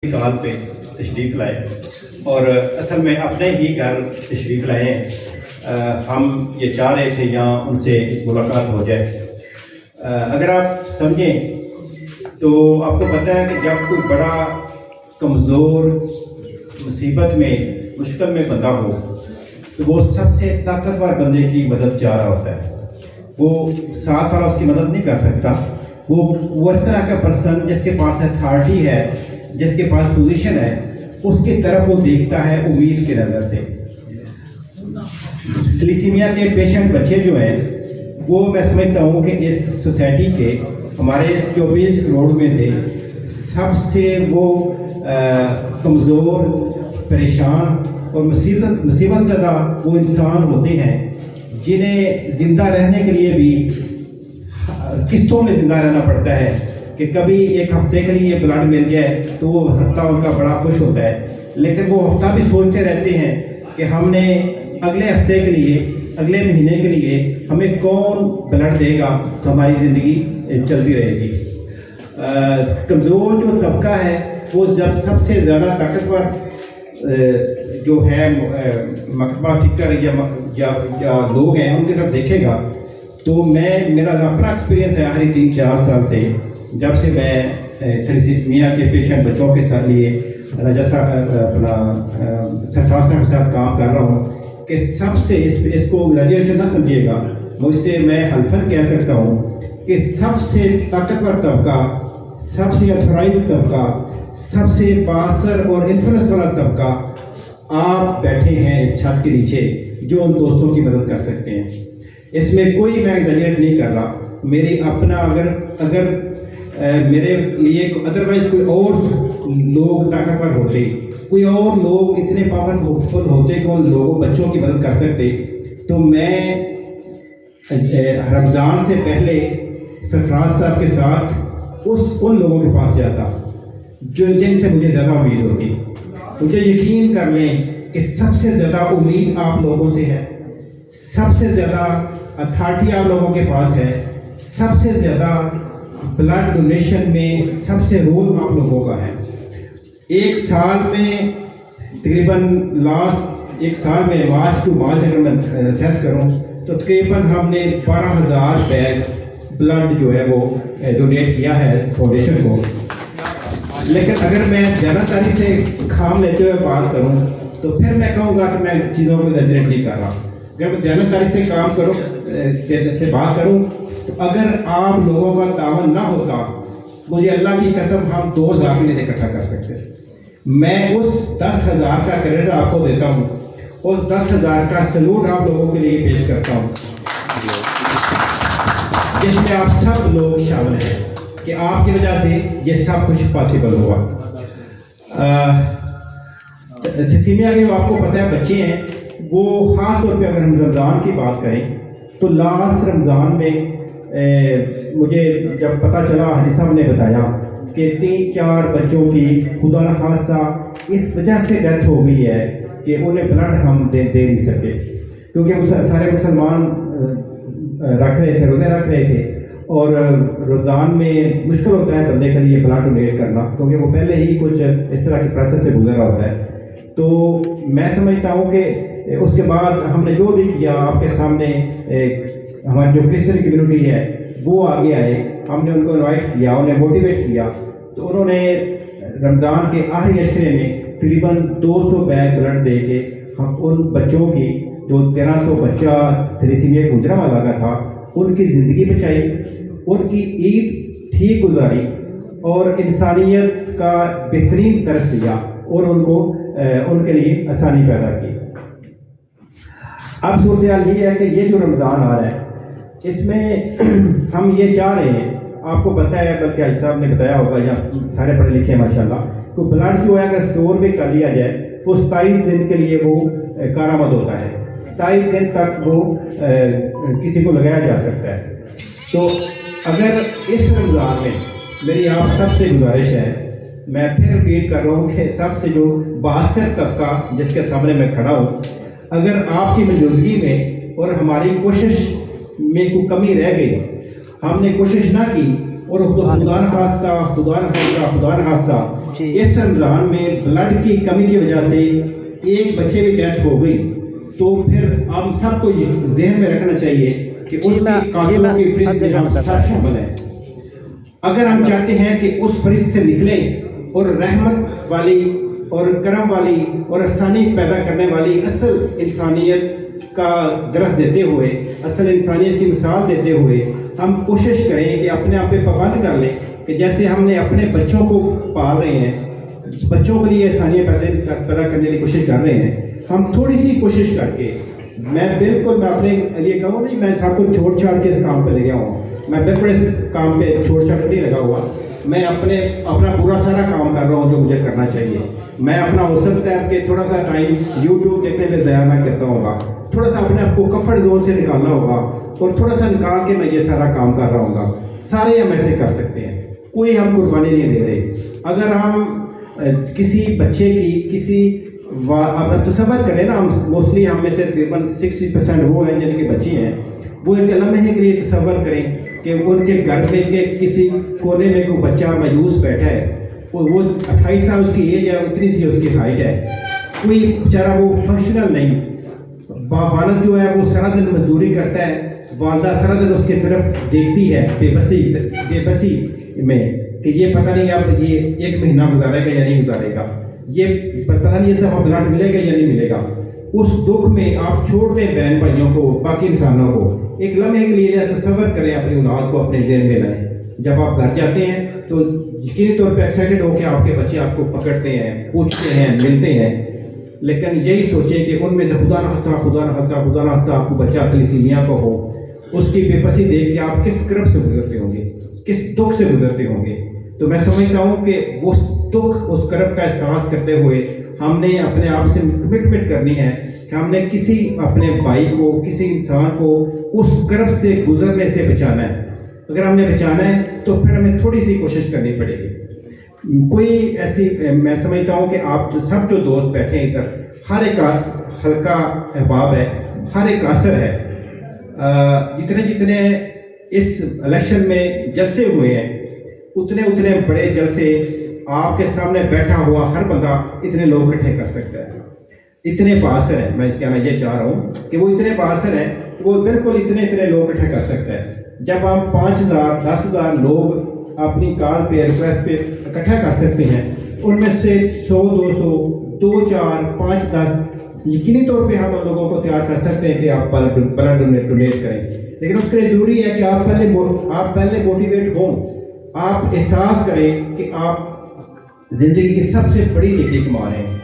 کال پہ تشریف لائے اور اصل میں اپنے ہی گھر تشریف لائے ہیں۔ ہم یہ چاہ رہے تھے یہاں ان سے ملاقات ہو جائے۔ اگر آپ سمجھیں تو آپ کو پتہ ہے کہ جب کوئی بڑا کمزور مصیبت میں مشکل میں بندہ ہو تو وہ سب سے طاقتور بندے کی مدد چاہ رہا ہوتا ہے۔ وہ ساتھ والا اس کی مدد نہیں کر سکتا۔ وہ اس طرح کا پرسن جس کے پاس اتھارٹی ہے، جس کے پاس پوزیشن ہے، اس کی طرف وہ دیکھتا ہے امید کی نظر سے۔ سلیسیمیا کے پیشنٹ بچے جو ہیں وہ میں سمجھتا ہوں کہ اس سوسائٹی کے ہمارے اس 24 کروڑ میں سے سب سے وہ کمزور، پریشان اور مصیبت زدہ وہ انسان ہوتے ہیں جنہیں زندہ رہنے کے لیے بھی قسطوں میں زندہ رہنا پڑتا ہے کہ کبھی ایک ہفتے کے لیے بلڈ مل جائے تو وہ ہفتہ ان کا بڑا خوش ہوتا ہے، لیکن وہ ہفتہ بھی سوچتے رہتے ہیں کہ ہم نے اگلے ہفتے کے لیے، اگلے مہینے کے لیے ہمیں کون بلڈ دے گا تو ہماری زندگی چلتی رہے گی۔ کمزور جو طبقہ ہے وہ جب سب سے زیادہ طاقتور جو ہے مکتبہ فکر یا لوگ ہیں ان کی طرف دیکھے گا تو میرا اپنا ایکسپیرینس ہے آخری 3-4 سال سے، جب سے میں تھیلیسیمیا کے پیشنٹ بچوں کے ساتھ لیے جیسا اپنا سرفراز صاحب کے ساتھ کام کر رہا ہوں کہ سب سے اس کو ایگزیجریشن نہ سمجھیے گا، مجھ سے میں حلفاً کہہ سکتا ہوں کہ سب سے طاقتور طبقہ، سب سے اتھورائز طبقہ، سب سے بااثر اور انفلوئنس والا طبقہ آپ بیٹھے ہیں اس چھت کے نیچے جو ان دوستوں کی مدد کر سکتے ہیں۔ اس میں کوئی میں ایگزیجریٹ نہیں کر رہا، میری اپنا اگر میرے لیے ادروائز کوئی اور لوگ طاقتور ہوتے، کوئی اور لوگ اتنے پاورفل ہوتے کہ ان لوگوں بچوں کی مدد کر سکتے تو میں رمضان سے پہلے سرفراز صاحب کے ساتھ ان لوگوں کے پاس جاتا جن سے مجھے زیادہ امید ہوتی۔ مجھے یقین کر لیں کہ سب سے زیادہ امید آپ لوگوں سے ہے، سب سے زیادہ اتھارٹی آپ لوگوں کے پاس ہے، سب سے زیادہ بلڈ ڈونیشن میں سب سے رول آپ لوگوں کا ہے۔ ایک سال میں تقریباً لاسٹ ایک سال میں مارچ ٹو مارچ اگر میں اسیس کروں تو تقریباً ہم نے 12,000 بیگ بلڈ جو ہے وہ ڈونیٹ کیا ہے فاؤنڈیشن کو۔ لیکن اگر میں زیادہ تاریخ سے کام لیتے ہوئے بات کروں تو پھر میں کہوں گا کہ میں چیزوں کو ایگزیجریٹ نہیں کر رہا۔ اگر میں زیادہ تاریخ سے کام کروں سے بات کروں تو اگر آپ لوگوں کا تعاون نہ ہوتا، مجھے اللہ کی قسم ہم 2,000 بھی نہیں اکٹھا کر سکتے۔ میں اس 10,000 کا کریڈٹ آپ کو دیتا ہوں، اس 10,000 کا سلوٹ آپ لوگوں کے لیے پیش کرتا ہوں، جس میں آپ سب لوگ شامل ہیں کہ آپ کی وجہ سے یہ سب کچھ پاسبل ہوا۔ تھیلیسیمیا کے آپ کو پتہ ہے بچے ہیں، وہ خاص طور پہ اگر ہم رمضان کی بات کریں تو لاسٹ رمضان میں مجھے جب پتہ چلا، حاجی صاحب نے بتایا کہ 3-4 بچوں کی خدا نخواستہ اس وجہ سے ڈیتھ ہو گئی ہے کہ انہیں بلڈ ہم دے نہیں سکے، کیونکہ سارے مسلمان رکھ رہے تھے، روزے رکھ رہے تھے اور رمضان میں مشکل ہوتا ہے بندے کے لیے بلڈ ڈونیٹ کرنا، کیونکہ وہ پہلے ہی کچھ اس طرح کی پروسیس سے گزر رہا ہوتا ہے۔ تو میں سمجھتا ہوں کہ اس کے بعد ہم نے جو بھی کیا آپ کے سامنے، ہماری جو کرسچن کمیونٹی ہے وہ آگے آئے، ہم نے ان کو انوائٹ کیا، انہیں موٹیویٹ کیا، تو انہوں نے رمضان کے آخری اشرے میں تقریباً 200 بیگ بلڈ دے کے ہم ان بچوں کی جو 1300 بچہ تھیلیسیمیا گجرا والا کا تھا ان کی زندگی بچائی، ان کی عید ٹھیک گزاری اور انسانیت کا بہترین درس دیا اور ان کے لیے آسانی پیدا کی۔ اب صورتحال یہ ہے کہ یہ جو رمضان آ رہا ہے اس میں ہم یہ چاہ رہے ہیں، آپ کو پتہ ہے، بلکہ حاجی صاحب نے بتایا ہوگا یا سارے پڑھے لکھے ہیں ماشاءاللہ، تو بلڈ جو ہے اگر اسٹور بھی کر لیا جائے تو 27 دن کے لیے وہ کارآمد ہوتا ہے، 27 دن تک وہ کسی کو لگایا جا سکتا ہے۔ تو اگر اس رمضان میں میری آپ سب سے گزارش ہے، میں پھر ریپیٹ کر رہا ہوں کہ سب سے جو بااثر طبقہ جس کے سامنے میں کھڑا ہوں، اگر آپ کی موجودگی میں اور ہماری کوشش میں کوئی کمی رہ گئی، ہم نے کوشش نہ کی اور خدا نخواستہ اس رمضان میں بلڈ کی کمی کی وجہ سے ایک بچے کی ڈیتھ ہو گئی تو پھر ہم سب کو ذہن میں رکھنا چاہیے کہ اس کی قاتلوں کی فہرست میں ہم سب شامل ہیں۔ اگر ہم چاہتے ہیں کہ اس فہرست سے نکلیں اور رحمت والی اور کرم والی اور آسانی پیدا کرنے والی اصل انسانیت کا درس دیتے ہوئے، اصل انسانیت کی مثال دیتے ہوئے ہم کوشش کریں کہ اپنے آپ پہ پابند کر لیں کہ جیسے ہم نے اپنے بچوں کو پال رہے ہیں، بچوں کے لیے آسانیاں پیدا کرنے کی کوشش کر رہے ہیں، ہم تھوڑی سی کوشش کر کے میں اپنے لیے کہوں نہیں میں سب کو چھوڑ چھاڑ کے اس کام پہ لگا ہوں، میں بالکل اس کام پہ چھوڑ چھاڑ نہیں لگا ہوا، میں اپنا پورا سارا کام کر رہا ہوں جو مجھے کرنا چاہیے۔ میں اپنا ہو سکتا ہے کہ تھوڑا سا ٹائم یوٹیوب دیکھنے میں ضائع نہ کرتا ہوگا، تھوڑا سا اپنے آپ کو کمفرٹ زون سے نکالنا ہوگا اور تھوڑا سا نکال کے میں یہ سارا کام کر رہا ہوں گا۔ سارے ہم ایسے کر سکتے ہیں، کوئی ہم قربانی نہیں دے رہے۔ اگر ہم کسی بچے کی اب تصور کریں نا، ہم موسٹلی ہم میں سے تقریباً 60% وہ ہیں جن کے بچے ہیں، وہ ایک لمحے کے لیے تصور کریں کہ ان کے گھر میں کے کسی کونے میں کوئی بچہ مایوس بیٹھا ہے، وہ 28 سال اس کی ایج ہے، اتنی سی اس کی ہائٹ ہے، کوئی بیچارہ وہ فنکشنل نہیں، والد جو ہے وہ سارا دن مزدوری کرتا ہے، والدہ سارا دن اس کی طرف دیکھتی ہے بے بسی میں کہ یہ پتہ نہیں اب یہ ایک مہینہ گزارے گا یا نہیں گزارے گا، یہ پتہ نہیں اس دفعہ بلڈ ملے گا یا نہیں ملے گا۔ اس دکھ میں آپ چھوڑ دیں بہن بھائیوں کو، باقی انسانوں کو، ایک لمحے کے لیے تصور کریں، اپنی اولاد کو اپنے ذہن میں لائیں۔ جب آپ گھر جاتے ہیں تو یقینی طور پہ ایکسائٹیڈ ہو کے آپ کے بچے آپ کو پکڑتے ہیں، پوچھتے ہیں، ملتے ہیں، لیکن یہی سوچیں کہ ان میں سے خدا نہ خاصہ آپ کو بچہ تلیسیمیا کو ہو، اس کی بے بسی دیکھ کے آپ کس کرب سے گزرتے ہوں گے، کس دکھ سے گزرتے ہوں گے۔ تو میں سمجھتا ہوں کہ وہ دکھ، اس کرب کا احساس کرتے ہوئے ہم نے اپنے آپ سے کمٹمنٹ کرنی ہے کہ ہم نے کسی اپنے بھائی کو، کسی انسان کو اس کرب سے گزرنے سے بچانا ہے۔ اگر ہم نے بچانا ہے تو پھر ہمیں تھوڑی سی کوشش کرنی پڑے گی۔ کوئی ایسی، میں سمجھتا ہوں کہ آپ جو دوست بیٹھے ہیں ادھر، ہر ایک ہلکا احباب ہے، ہر ایک اثر ہے۔ جتنے اس الیکشن میں جلسے ہوئے ہیں، اتنے بڑے جلسے آپ کے سامنے بیٹھا ہوا ہر بندہ اتنے لوگ اکٹھے کر سکتا ہے، اتنے بااثر ہیں۔ میں کہنا یہ چاہ رہا ہوں کہ وہ اتنے بااثر ہیں، وہ بالکل اتنے لوگ اکٹھے کر سکتا ہے۔ جب ہم 5000 10,000 لوگ اپنی کال پہ، ریکویسٹ پہ اکٹھا کر سکتے ہیں، ان میں سے 100 200 2 4 5 10 یقینی طور پہ ہم ان لوگوں کو تیار کر سکتے ہیں کہ آپ بلڈ ڈونیٹ کریں، لیکن اس کے لیے ضروری ہے کہ آپ پہلے موٹیویٹ ہوں، آپ احساس کریں کہ آپ زندگی کی سب سے بڑی نیکی کما رہے ہیں۔